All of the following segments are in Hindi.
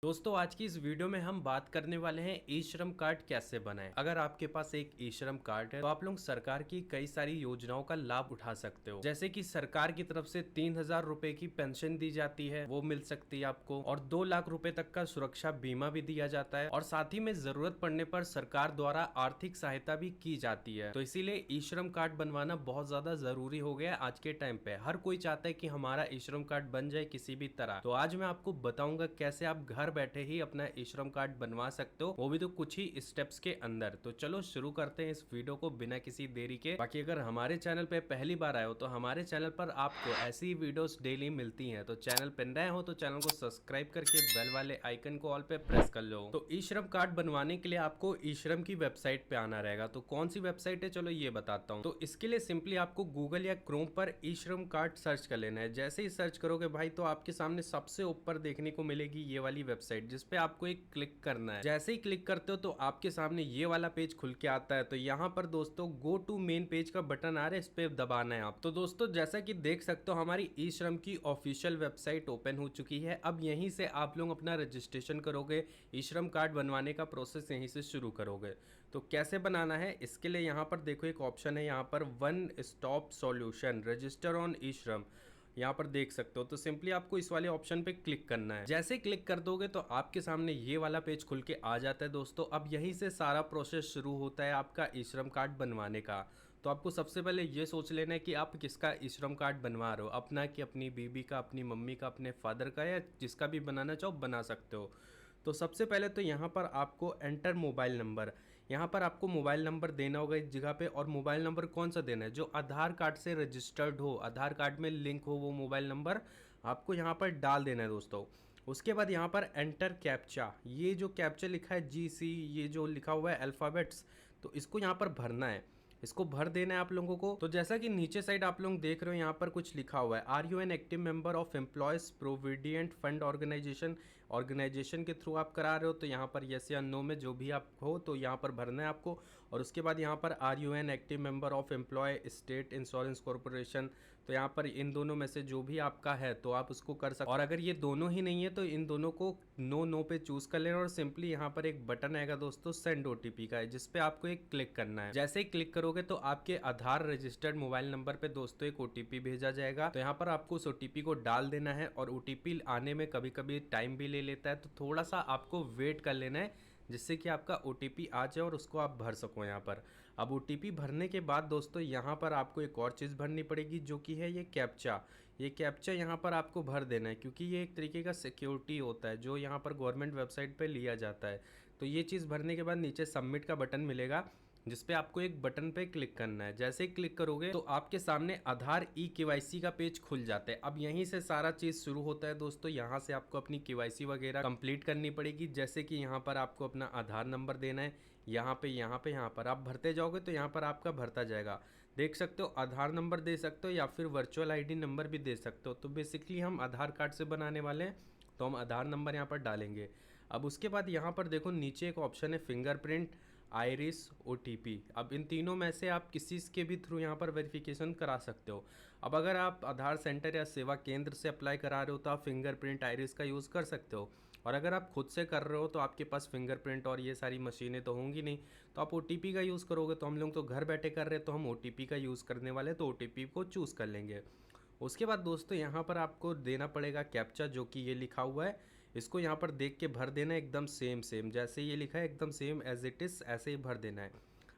दोस्तों आज की इस वीडियो में हम बात करने वाले हैं ई श्रम कार्ड कैसे बनाएं। अगर आपके पास एक ई श्रम कार्ड है तो आप लोग सरकार की कई सारी योजनाओं का लाभ उठा सकते हो। जैसे कि सरकार की तरफ से 3,000 रुपए की पेंशन दी जाती है, वो मिल सकती है आपको, और 2 लाख रुपए तक का सुरक्षा बीमा भी दिया जाता है, और साथ ही में जरूरत पड़ने पर सरकार द्वारा आर्थिक सहायता भी की जाती है। तो इसीलिए ई श्रम कार्ड बनवाना बहुत ज्यादा जरूरी हो गया है आज के टाइम पे। हर कोई चाहता है कि हमारा ई श्रम कार्ड बन जाए किसी भी तरह। तो आज मैं आपको बताऊंगा कैसे आप घर बैठे ही अपना ई श्रम कार्ड बनवा सकते हो, वो भी तो कुछ ही स्टेप्स के अंदर। तो चलो शुरू करते हैं इस वीडियो को बिना किसी देरी के। बाकी अगर हमारे चैनल पे पहली बार आए हो तो हमारे चैनल पर आपको ऐसी वीडियोस डेली मिलती हैं। तो चैनल पे नए हो तो चैनल को सब्सक्राइब करके बेल वाले आइकन को ऑल पे प्रेस कर लो। तो ई श्रम कार्ड बनवाने के लिए आपको ई श्रम की वेबसाइट पे आना रहेगा। तो कौन सी वेबसाइट है चलो ये बताता हूँ। तो इसके लिए सिंपली आपको गूगल या क्रोम पर ई श्रम कार्ड सर्च कर लेना है। जैसे ही सर्च करोगे भाई तो आपके सामने सबसे ऊपर देखने को मिलेगी ये वाली वेबसाइट, जिस पे आपको एक क्लिक करना है। जैसे ही क्लिक करते हो तो आपके सामने ये वाला पेज खुल के आता है। तो यहाँ पर दोस्तों गो टू मेन पेज का बटन आ रहा है, इस पे दबाना है आप। तो दोस्तों जैसा कि देख सकते हो हमारी ई श्रम की ऑफिशियल वेबसाइट ओपन हो चुकी है। अब यहीं से आप लोग अपना रजिस्ट्रेशन करोगे, ई श्रम कार्ड बनवाने का प्रोसेस यहीं से शुरू करोगे। तो कैसे बनाना है इसके लिए यहाँ पर देखो एक ऑप्शन है, यहाँ पर one stop solution register on E Shram, यहाँ पर देख सकते हो। तो सिंपली आपको इस वाले ऑप्शन पे क्लिक करना है। जैसे ही क्लिक कर दोगे तो आपके सामने ये वाला पेज खुल के आ जाता है दोस्तों। अब यहीं से सारा प्रोसेस शुरू होता है आपका ई श्रम कार्ड बनवाने का। तो आपको सबसे पहले ये सोच लेना है कि आप किसका ई श्रम कार्ड बनवा रहे हो, अपना कि अपनी बीबी का, अपनी मम्मी का, अपने फादर का, या जिसका भी बनाना चाहो बना सकते हो। तो सबसे पहले तो यहाँ पर आपको एंटर मोबाइल नंबर, यहाँ पर आपको मोबाइल नंबर देना होगा इस जगह पे। और मोबाइल नंबर कौन सा देना है, जो आधार कार्ड से रजिस्टर्ड हो, आधार कार्ड में लिंक हो, वो मोबाइल नंबर आपको यहाँ पर डाल देना है दोस्तों। उसके बाद यहाँ पर एंटर कैप्चा, ये जो कैप्चा लिखा है GC, ये जो लिखा हुआ है अल्फ़ाबेट्स, तो इसको यहाँ पर भरना है, इसको भर देना है आप लोगों को। तो जैसा कि नीचे साइड आप लोग देख रहे हो यहाँ पर कुछ लिखा हुआ है, are you an active member of employees provident fund organization के थ्रू आप करा रहे हो। तो यहाँ पर यस या नो में जो भी आप हो तो यहाँ पर भरना है आपको। और उसके बाद यहाँ पर are you an active member of employee state insurance corporation, तो यहाँ पर इन दोनों में से जो भी आपका है तो आप उसको कर सकते। और अगर ये दोनों ही नहीं है तो इन दोनों को नो पे चूज कर लेना। और सिंपली यहाँ पर एक बटन आएगा दोस्तों सेंड OTP का है, जिसपे आपको एक क्लिक करना है। जैसे ही क्लिक करोगे तो आपके आधार रजिस्टर्ड मोबाइल नंबर पे दोस्तों एक OTP भेजा जाएगा। तो यहाँ पर आपको उस OTP को डाल देना है। और OTP आने में कभी कभी टाइम भी ले लेता है, तो थोड़ा सा आपको वेट कर लेना है जिससे कि आपका OTP आ जाए और उसको आप भर सको यहाँ पर। अब OTP भरने के बाद दोस्तों यहाँ पर आपको एक और चीज़ भरनी पड़ेगी, जो कि है ये कैप्चा। ये कैप्चा यहाँ पर आपको भर देना है, क्योंकि ये एक तरीके का सिक्योरिटी होता है जो यहाँ पर गवर्नमेंट वेबसाइट पे लिया जाता है। तो ये चीज़ भरने के बाद नीचे सबमिट का बटन मिलेगा, जिसपे आपको एक बटन पे क्लिक करना है। जैसे ही क्लिक करोगे तो आपके सामने आधार KYC का पेज खुल जाता है। अब यहीं से सारा चीज़ शुरू होता है दोस्तों। यहाँ से आपको अपनी KYC वगैरह कंप्लीट करनी पड़ेगी। जैसे कि यहाँ पर आपको अपना आधार नंबर देना है, यहाँ पर आप भरते जाओगे तो यहाँ पर आपका भरता जाएगा। देख सकते हो आधार नंबर दे सकते हो या फिर वर्चुअल ID नंबर भी दे सकते हो। तो बेसिकली हम आधार कार्ड से बनाने वाले हैं तो हम आधार नंबर यहाँ पर डालेंगे। अब उसके बाद यहाँ पर देखो नीचे एक ऑप्शन है फिंगरप्रिंट, आइरिस, OTP। अब इन तीनों में से आप किसी के भी थ्रू यहाँ पर वेरिफिकेशन करा सकते हो। अब अगर आप आधार सेंटर या सेवा केंद्र से अप्लाई करा रहे हो तो आप फिंगरप्रिंट, आइरिस का यूज़ कर सकते हो। और अगर आप खुद से कर रहे हो तो आपके पास फिंगरप्रिंट और ये सारी मशीनें तो होंगी नहीं, तो आप OTP का यूज़ करोगे। तो हम लोग तो घर बैठे कर रहे हैं तो हम OTP का यूज़ करने वाले, तो OTP को चूज़ कर लेंगे। उसके बाद दोस्तों यहाँ पर आपको देना पड़ेगा कैप्चा, जो कि ये लिखा हुआ है, इसको यहाँ पर देख के भर देना है एकदम सेम जैसे ये लिखा है, एकदम सेम एज इट इज़ ऐसे ही भर देना है।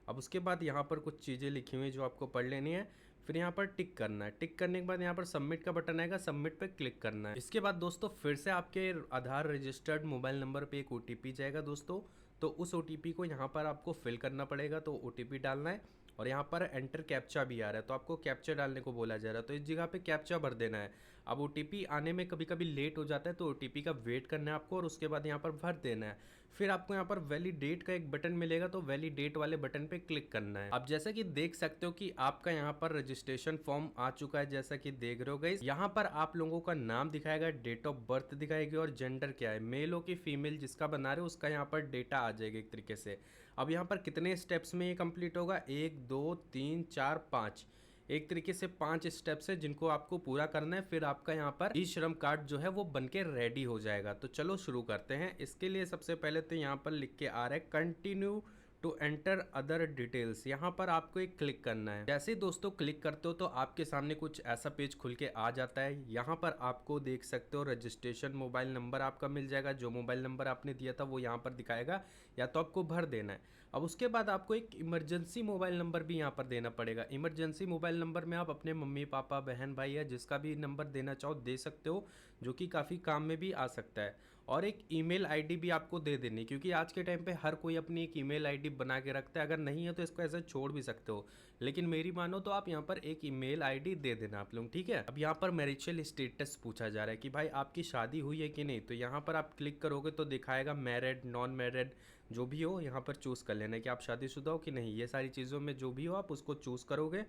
अब उसके बाद यहाँ पर कुछ चीज़ें लिखी हुई हैं जो आपको पढ़ लेनी है, फिर यहाँ पर टिक करना है। टिक करने के बाद यहाँ पर सबमिट का बटन आएगा, सबमिट पे क्लिक करना है। इसके बाद दोस्तों फिर से आपके आधार रजिस्टर्ड मोबाइल नंबर पे एक OTP जाएगा दोस्तों। तो उस OTP को यहाँ पर आपको फिल करना पड़ेगा, तो OTP डालना है। और यहाँ पर एंटर कैप्चा भी आ रहा है, तो आपको कैप्चा डालने को बोला जा रहा है, तो इस जगह पे कैप्चा भर देना है। अब OTP आने में कभी कभी लेट हो जाता है, तो OTP का वेट करना है आपको और उसके बाद यहाँ पर भर देना है। फिर आपको यहाँ पर वैलिडेट का एक बटन मिलेगा, तो वैलिडेट वाले बटन पे क्लिक करना है। अब जैसा कि देख सकते हो कि आपका यहाँ पर रजिस्ट्रेशन फॉर्म आ चुका है, जैसा कि देख रहे हो गाइस। यहाँ पर आप लोगों का नाम दिखाएगा, डेट ऑफ बर्थ दिखाएगी और जेंडर क्या है, मेल हो कि फीमेल, जिसका बना रहे हो उसका यहाँ पर डेटा आ जाएगा एक तरीके से। अब यहाँ पर कितने स्टेप्स में ये कंप्लीट होगा, 1 2 3 4 5, एक तरीके से 5 स्टेप्स है जिनको आपको पूरा करना है, फिर आपका यहाँ पर ई श्रम कार्ड जो है वो बनके रेडी हो जाएगा। तो चलो शुरू करते हैं। इसके लिए सबसे पहले तो यहाँ पर लिख के आ रहा है continue to enter other details, यहाँ पर आपको एक क्लिक करना है। जैसे ही दोस्तों क्लिक करते हो तो आपके सामने कुछ ऐसा पेज खुल के आ जाता है। यहाँ पर आपको देख सकते हो रजिस्ट्रेशन मोबाइल नंबर आपका मिल जाएगा, जो मोबाइल नंबर आपने दिया था वो यहाँ पर दिखाएगा, या तो आपको भर देना है। अब उसके बाद आपको एक इमरजेंसी मोबाइल नंबर भी यहाँ पर देना पड़ेगा। इमरजेंसी मोबाइल नंबर में आप अपने मम्मी पापा बहन भाई या जिसका भी नंबर देना चाहो दे सकते हो, जो कि काफ़ी काम में भी आ सकता है। और एक ईमेल आईडी भी आपको दे देनी, क्योंकि आज के टाइम पे हर कोई अपनी एक ईमेल आईडी बना के रखता है। अगर नहीं है तो इसको ऐसे छोड़ भी सकते हो, लेकिन मेरी मानो तो आप यहाँ पर एक ईमेल आईडी दे देना आप लोग, ठीक है। अब यहाँ पर मैरिजल स्टेटस पूछा जा रहा है कि भाई आपकी शादी हुई है कि नहीं, तो यहाँ पर आप क्लिक करोगे तो दिखाएगा मैरिड नॉन मैरिड, जो भी हो यहाँ पर चूज़ कर लेना है कि आप शादीशुदा हो कि नहीं। ये सारी चीज़ों में जो भी हो आप उसको चूज़ करोगे।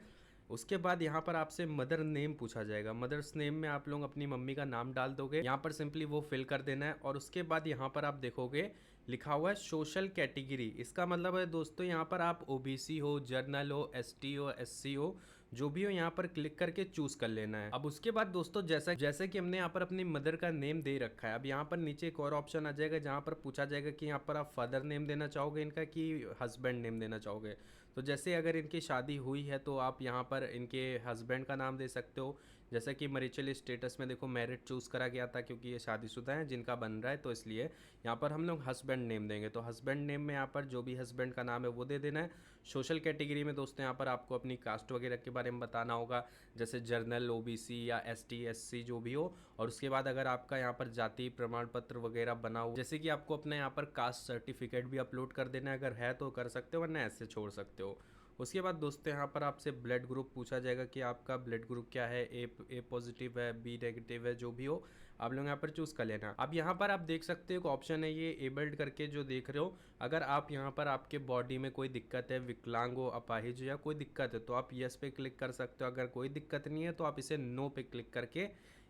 उसके बाद यहाँ पर आपसे मदर नेम पूछा जाएगा। मदर्स नेम में आप लोग अपनी मम्मी का नाम डाल दोगे, यहाँ पर सिंपली वो फिल कर देना है। और उसके बाद यहाँ पर आप देखोगे लिखा हुआ है सोशल कैटेगरी। इसका मतलब है दोस्तों यहाँ पर आप ओबीसी हो, जर्नल हो, एसटी हो, एससी हो, जो भी हो यहाँ पर क्लिक करके चूज कर लेना है। अब उसके बाद दोस्तों जैसे कि हमने यहाँ पर अपनी मदर का नेम दे रखा है, अब यहाँ पर नीचे एक और ऑप्शन आ जाएगा जहाँ पर पूछा जाएगा कि यहाँ पर आप फादर नेम देना चाहोगे इनका कि हस्बैंड नेम देना चाहोगे। तो जैसे अगर इनकी शादी हुई है तो आप यहाँ पर इनके हस्बैंड का नाम दे सकते हो। जैसा कि मैरिजल स्टेटस में देखो मैरिड चूज़ करा गया था, क्योंकि ये शादीशुदा हैं जिनका बन रहा है, तो इसलिए यहाँ पर हम लोग हस्बैंड नेम देंगे। तो हस्बैंड नेम में यहाँ पर जो भी हस्बैंड का नाम है वो दे देना है। सोशल कैटेगरी में दोस्तों यहाँ पर आपको अपनी कास्ट वगैरह के बारे में बताना होगा, जैसे जर्नल, ओबीसी या एसटी, एससी जो भी हो। और उसके बाद अगर आपका यहाँ पर जाति प्रमाण पत्र वगैरह बना हो, जैसे कि आपको अपने यहाँ पर कास्ट सर्टिफिकेट भी अपलोड कर देना है, अगर है तो कर सकते हो वरना ऐसे छोड़ सकते हो। उसके बाद दोस्तों यहाँ पर आपसे ब्लड ग्रुप पूछा जाएगा कि आपका ब्लड ग्रुप क्या है, ए पॉजिटिव है, बी नेगेटिव है, जो भी हो आप लोग यहाँ पर चूज़ कर लेना। अब यहाँ पर आप देख सकते हो एक ऑप्शन है ये एबल्ड करके जो देख रहे हो। अगर आप यहाँ पर आपके बॉडी में कोई दिक्कत है, विकलांग हो, अपाहिज या कोई दिक्कत है, तो आप यस पे क्लिक कर सकते हो। अगर कोई दिक्कत नहीं है तो आप इसे नो पे क्लिक करके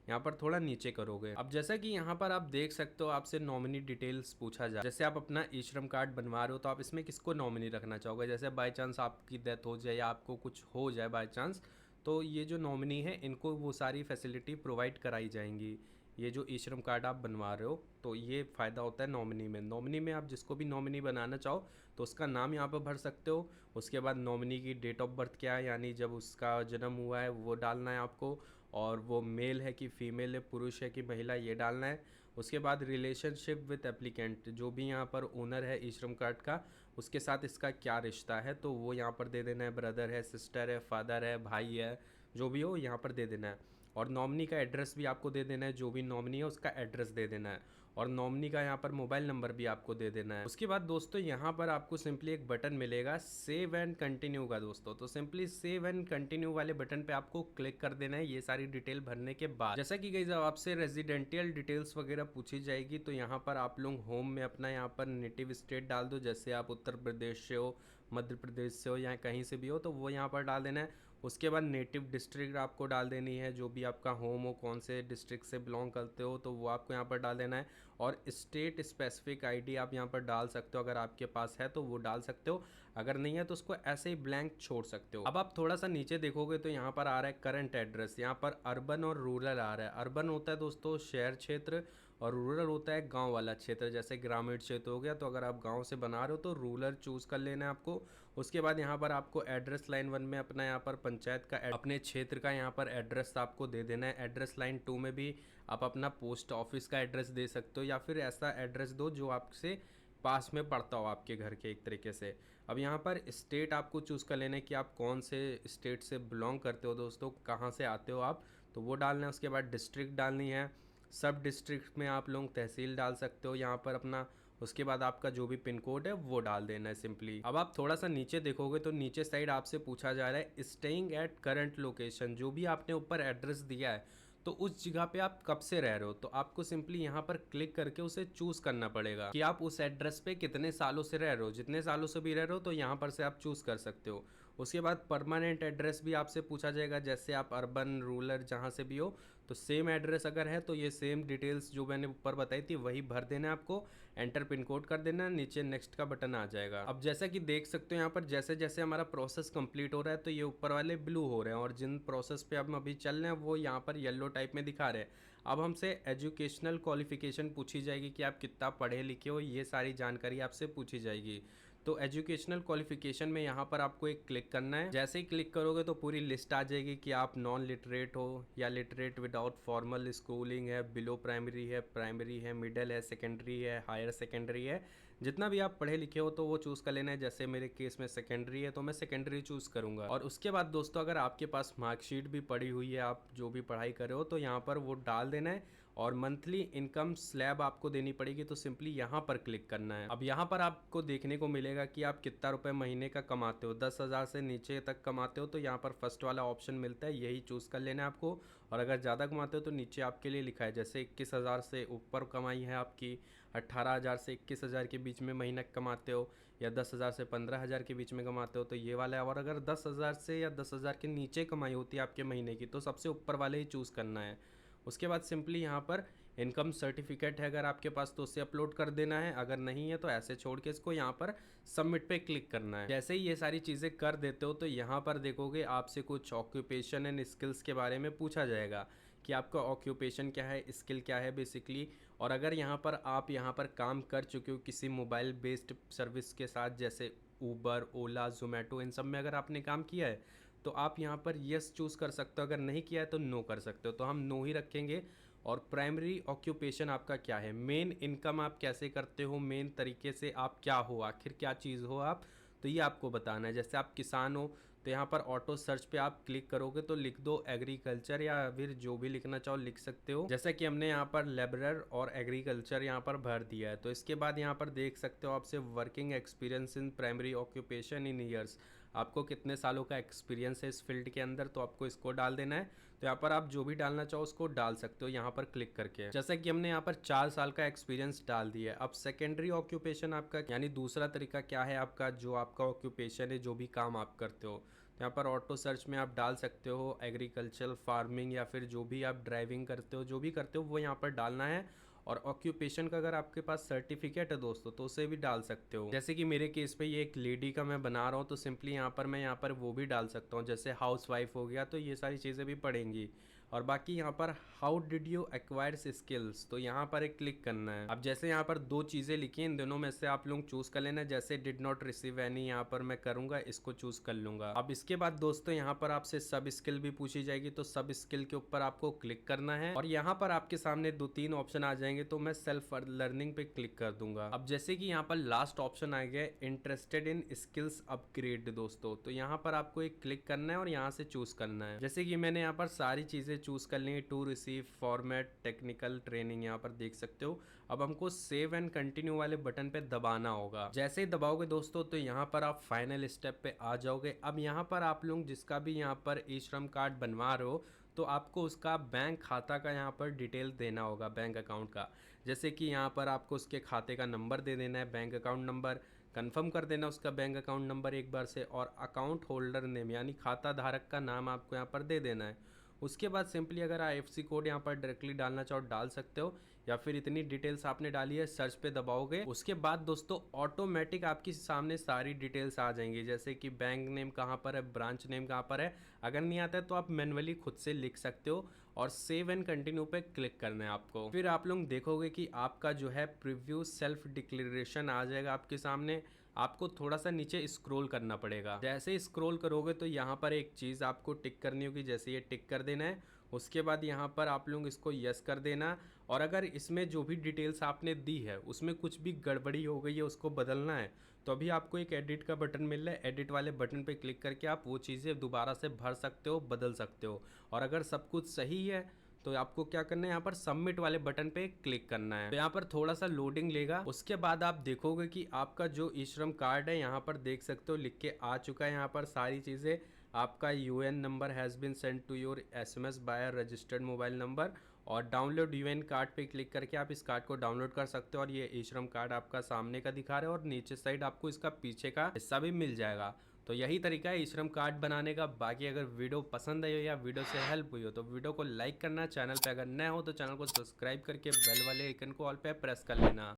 यहाँ पर थोड़ा नीचे करोगे। अब जैसा कि यहाँ पर आप देख सकते हो आपसे नॉमिनी डिटेल्स पूछा जाए। जैसे आप अपना ई श्रम कार्ड बनवा रहे हो तो आप इसमें किसको नॉमिनी रखना चाहोगे। जैसे बाय चांस आपकी डेथ हो जाए या आपको कुछ हो जाए बाय चांस, तो ये जो नॉमिनी है इनको वो सारी फैसिलिटी प्रोवाइड कराई जाएंगी। ये जो ई श्रम कार्ड आप बनवा रहे हो तो ये फ़ायदा होता है नॉमिनी में। नॉमिनी में आप जिसको भी नॉमिनी बनाना चाहो तो उसका नाम यहाँ पर भर सकते हो। उसके बाद नॉमिनी की डेट ऑफ बर्थ क्या है, यानी जब उसका जन्म हुआ है वो डालना है आपको, और वो मेल है कि फीमेल है, पुरुष है कि महिला, ये डालना है। उसके बाद रिलेशनशिप विद एप्लीकेंट, जो भी यहाँ पर ओनर है ई श्रम कार्ड का उसके साथ इसका क्या रिश्ता है तो वो यहाँ पर दे देना है। ब्रदर है, सिस्टर है, फादर है, भाई है, जो भी हो यहाँ पर दे देना है। और नॉमिनी का एड्रेस भी आपको दे देना है, जो भी नॉमिनी है उसका एड्रेस दे देना है। और नॉमिनी का यहाँ पर मोबाइल नंबर भी आपको दे देना है। उसके बाद दोस्तों यहाँ पर आपको सिंपली एक बटन मिलेगा सेव एंड कंटिन्यू का दोस्तों, तो सिंपली सेव एंड कंटिन्यू वाले बटन पे आपको क्लिक कर देना है ये सारी डिटेल भरने के बाद। जैसा कि गाइस जब आपसे रेजिडेंटियल डिटेल्स वगैरह पूछी जाएगी तो यहाँ पर आप लोग होम में अपना यहाँ पर नेटिव स्टेट डाल दो। जैसे आप उत्तर प्रदेश से हो, मध्य प्रदेश से हो या कहीं से भी हो तो वो यहाँ पर डाल देना है। उसके बाद नेटिव डिस्ट्रिक्ट आपको डाल देनी है, जो भी आपका होम हो, कौन से डिस्ट्रिक्ट से बिलोंग करते हो तो वो आपको यहाँ पर डाल देना है। और स्टेट स्पेसिफिक आईडी आप यहाँ पर डाल सकते हो, अगर आपके पास है तो वो डाल सकते हो, अगर नहीं है तो उसको ऐसे ही ब्लैंक छोड़ सकते हो। अब आप थोड़ा सा नीचे देखोगे तो यहाँ पर आ रहा है करंट एड्रेस। यहाँ पर अर्बन और रूरल आ रहा है। अर्बन होता है दोस्तों शहर क्षेत्र, और रूरल होता है गांव वाला क्षेत्र, जैसे ग्रामीण क्षेत्र हो गया। तो अगर आप गांव से बना रहे हो तो रूरल चूज़ कर लेना है आपको। उसके बाद यहाँ पर आपको एड्रेस लाइन 1 में अपना यहाँ पर पंचायत का अपने क्षेत्र का यहाँ पर एड्रेस आपको दे देना है। एड्रेस लाइन 2 में भी आप अपना पोस्ट ऑफिस का एड्रेस दे सकते हो, या फिर ऐसा एड्रेस दो जो आपसे पास में पड़ता हो आपके घर के एक तरीके से। अब यहाँ पर स्टेट आपको चूज़ कर लेना है कि आप कौन से स्टेट से बिलोंग करते हो दोस्तों, कहाँ से आते हो आप, तो वो डालना है। उसके बाद डिस्ट्रिक्ट डालनी है। सब डिस्ट्रिक्ट में आप लोग तहसील डाल सकते हो यहाँ पर अपना। उसके बाद आपका जो भी पिन कोड है वो डाल देना है सिंपली। अब आप थोड़ा सा नीचे देखोगे तो नीचे साइड आपसे पूछा जा रहा है स्टेइंग एट करंट लोकेशन, जो भी आपने ऊपर एड्रेस दिया है तो उस जगह पे आप कब से रह रहे हो, तो आपको सिंपली यहाँ पर क्लिक करके उसे चूज करना पड़ेगा कि आप उस एड्रेस पे कितने सालों से रह रहे हो। जितने सालों से भी रह रहे हो तो यहाँ पर से आप चूज कर सकते हो। उसके बाद परमानेंट एड्रेस भी आपसे पूछा जाएगा, जैसे आप अर्बन रूरल जहाँ से भी हो तो सेम एड्रेस अगर है तो ये सेम डिटेल्स जो मैंने ऊपर बताई थी वही भर देना है आपको, एंटर पिन कोड कर देना, नीचे नेक्स्ट का बटन आ जाएगा। अब जैसा कि देख सकते हो यहाँ पर जैसे जैसे हमारा प्रोसेस कंप्लीट हो रहा है तो ये ऊपर वाले ब्लू हो रहे हैं, और जिन प्रोसेस पे हम अभी चल रहे हैं वो यहाँ पर येलो टाइप में दिखा रहे हैं। अब हमसे एजुकेशनल क्वालिफिकेशन पूछी जाएगी कि आप कितना पढ़े लिखे हो, ये सारी जानकारी आपसे पूछी जाएगी। तो एजुकेशनल क्वालिफिकेशन में यहाँ पर आपको एक क्लिक करना है। जैसे ही क्लिक करोगे तो पूरी लिस्ट आ जाएगी कि आप नॉन लिटरेट हो या लिटरेट विदाउट फॉर्मल स्कूलिंग है, बिलो प्राइमरी है, मिडिल है, सेकेंडरी है, हायर सेकेंडरी है। जितना भी आप पढ़े लिखे हो तो वो चूज़ कर लेना है। जैसे मेरे केस में सेकेंडरी है तो मैं सेकेंडरी चूज़ करूँगा। और उसके बाद दोस्तों अगर आपके पास मार्कशीट भी पड़ी हुई है, आप जो भी पढ़ाई कर रहे हो, तो यहाँ पर वो डाल देना है। और मंथली इनकम स्लैब आपको देनी पड़ेगी, तो सिंपली यहाँ पर क्लिक करना है। अब यहाँ पर आपको देखने को मिलेगा कि आप कितना रुपए महीने का कमाते हो। 10,000 से नीचे तक कमाते हो तो यहाँ पर फर्स्ट वाला ऑप्शन मिलता है, यही चूज़ कर लेना है आपको। और अगर ज़्यादा कमाते हो तो नीचे आपके लिए लिखा है, जैसे 21,000 से ऊपर कमाई है आपकी, 18,000 से 21,000 के बीच में महीना कमाते हो, या 10,000 से 15,000 के बीच में कमाते हो तो ये वाला है। और अगर 10,000 से या 10,000 के नीचे कमाई होती है आपके महीने की तो सबसे ऊपर वाले ही चूज़ करना है। उसके बाद सिंपली यहाँ पर इनकम सर्टिफिकेट है अगर आपके पास तो उसे अपलोड कर देना है, अगर नहीं है तो ऐसे छोड़ के इसको यहाँ पर सबमिट पे क्लिक करना है। जैसे ही ये सारी चीज़ें कर देते हो तो यहाँ पर देखोगे आपसे कुछ ऑक्यूपेशन एंड स्किल्स के बारे में पूछा जाएगा कि आपका ऑक्यूपेशन क्या है, स्किल क्या है बेसिकली। और अगर यहाँ पर आप यहाँ पर काम कर चुके हो किसी मोबाइल बेस्ड सर्विस के साथ, जैसे ऊबर, ओला, जोमेटो, इन सब में अगर आपने काम किया है तो आप यहाँ पर यस चूज़ कर सकते हो, अगर नहीं किया है तो नो कर सकते हो। तो हम नो ही रखेंगे। और प्राइमरी ऑक्यूपेशन आपका क्या है, मेन इनकम आप कैसे करते हो, मेन तरीके से आप क्या हो, आखिर क्या चीज़ हो आप, तो ये आपको बताना है। जैसे आप किसान हो तो यहाँ पर ऑटो सर्च पे आप क्लिक करोगे तो लिख दो एग्रीकल्चर, या फिर जो भी लिखना चाहो लिख सकते हो। जैसे कि हमने यहाँ पर लेबरर और एग्रीकल्चर यहाँ पर भर दिया है। तो इसके बाद यहाँ पर देख सकते हो आपसे working experience in primary occupation in years, आपको कितने सालों का एक्सपीरियंस है इस फील्ड के अंदर, तो आपको इसको डाल देना है। तो यहाँ पर आप जो भी डालना चाहो उसको डाल सकते हो यहाँ पर क्लिक करके। जैसे कि हमने यहाँ पर 4 साल का एक्सपीरियंस डाल दिया है। अब सेकेंडरी ऑक्यूपेशन आपका यानी दूसरा तरीका क्या है आपका, जो आपका ऑक्यूपेशन है, जो भी काम आप करते हो, तो यहाँ पर ऑटो सर्च में आप डाल सकते हो एग्रीकल्चर, फार्मिंग, या फिर जो भी आप ड्राइविंग करते हो, जो भी करते हो वो यहाँ पर डालना है। और ऑक्यूपेशन का अगर आपके पास सर्टिफिकेट है दोस्तों तो उसे भी डाल सकते हो। जैसे कि मेरे केस पे ये एक लेडी का मैं बना रहा हूँ तो सिंपली यहाँ पर मैं यहाँ पर वो भी डाल सकता हूँ, जैसे हाउस वाइफ हो गया, तो ये सारी चीज़ें भी पड़ेंगी। और बाकी यहाँ पर how did you acquire skills, तो यहाँ पर एक क्लिक करना है। अब जैसे यहाँ पर 2 चीज़ें लिखी हैं, इन दोनों में से आप लोग चूज कर लेना। जैसे डिड नॉट रिसीव एनी, यहाँ पर मैं करूँगा, इसको चूज कर लूँगा। अब इसके बाद दोस्तों यहाँ पर आपसे सब स्किल भी पूछी जाएगी, तो सब स्किल के ऊपर आपको क्लिक करना है। और यहाँ पर आपके सामने 2-3 ऑप्शन आ जाएंगे, तो मैं सेल्फ लर्निंग पे क्लिक कर दूंगा। अब जैसे कि यहाँ पर लास्ट ऑप्शन आ गया इंटरेस्टेड इन स्किल्स अपग्रेड दोस्तों, तो यहाँ पर आपको एक क्लिक करना है और यहाँ से चूज करना है। जैसे कि मैंने यहाँ पर सारी चीजें चूज कर ली, to receive format technical training, यहाँ पर देख सकते हो। अब हमको सेव एंड कंटिन्यू वाले बटन पे दबाना होगा। जैसे ही दबाओगे दोस्तों तो यहाँ पर आप फाइनल स्टेप पे आ जाओगे। अब यहाँ पर आप लोग जिसका भी यहाँ पर ई श्रम कार्ड बनवा रहे हो तो आपको उसका बैंक खाता का यहाँ पर डिटेल देना होगा, बैंक अकाउंट का। जैसे कि यहाँ पर आपको उसके खाते का नंबर दे देना है, बैंक अकाउंट नंबर कंफर्म कर देना उसका बैंक अकाउंट नंबर एक बार से, और अकाउंट होल्डर नेम यानी खाता धारक का नाम आपको यहाँ पर दे देना है। उसके बाद सिंपली अगर IFSC कोड यहाँ पर डायरेक्टली डालना चाहो डाल सकते हो, या फिर इतनी डिटेल्स आपने डाली है सर्च पे दबाओगे। उसके बाद दोस्तों ऑटोमेटिक आपकी सामने सारी डिटेल्स आ जाएंगी, जैसे कि बैंक नेम कहाँ पर है, ब्रांच नेम कहाँ पर है। अगर नहीं आता है तो आप मैन्युअली खुद से लिख सकते हो, और सेव एंड कंटिन्यू पे क्लिक करना है आपको। फिर आप लोग देखोगे कि आपका जो है प्रीव्यू सेल्फ डिक्लेरेशन आ जाएगा आपके सामने। आपको थोड़ा सा नीचे स्क्रॉल करना पड़ेगा। जैसे ही स्क्रॉल करोगे तो यहाँ पर एक चीज़ आपको टिक करनी होगी, जैसे ये टिक कर देना है। उसके बाद यहाँ पर आप लोग इसको यस कर देना। और अगर इसमें जो भी डिटेल्स आपने दी है उसमें कुछ भी गड़बड़ी हो गई है, उसको बदलना है, तो अभी आपको एक एडिट का बटन मिल रहा है, एडिट वाले बटन पे क्लिक करके आप वो चीज़ें दोबारा से भर सकते हो, बदल सकते हो। और अगर सब कुछ सही है तो आपको क्या करना है, यहाँ पर सबमिट वाले बटन पे क्लिक करना है। तो यहाँ पर थोड़ा सा लोडिंग लेगा। उसके बाद आप देखोगे कि आपका जो ई श्रम कार्ड है यहाँ पर देख सकते हो लिख के आ चुका है। यहाँ पर सारी चीज़ें, आपका UN number has been send to your SMS by registered mobile number, और डाउनलोड UN कार्ड पे क्लिक करके आप इस कार्ड को डाउनलोड कर सकते हो। और ये ई श्रम कार्ड आपका सामने का दिखा रहा है, और नीचे साइड आपको इसका पीछे का हिस्सा भी मिल जाएगा। तो यही तरीका है ई श्रम कार्ड बनाने का। बाकी अगर वीडियो पसंद आई हो या वीडियो से हेल्प हुई हो तो वीडियो को लाइक करना, चैनल पे अगर नए हो तो चैनल को सब्सक्राइब करके बेल वाले आइकन को ऑल पे प्रेस कर लेना।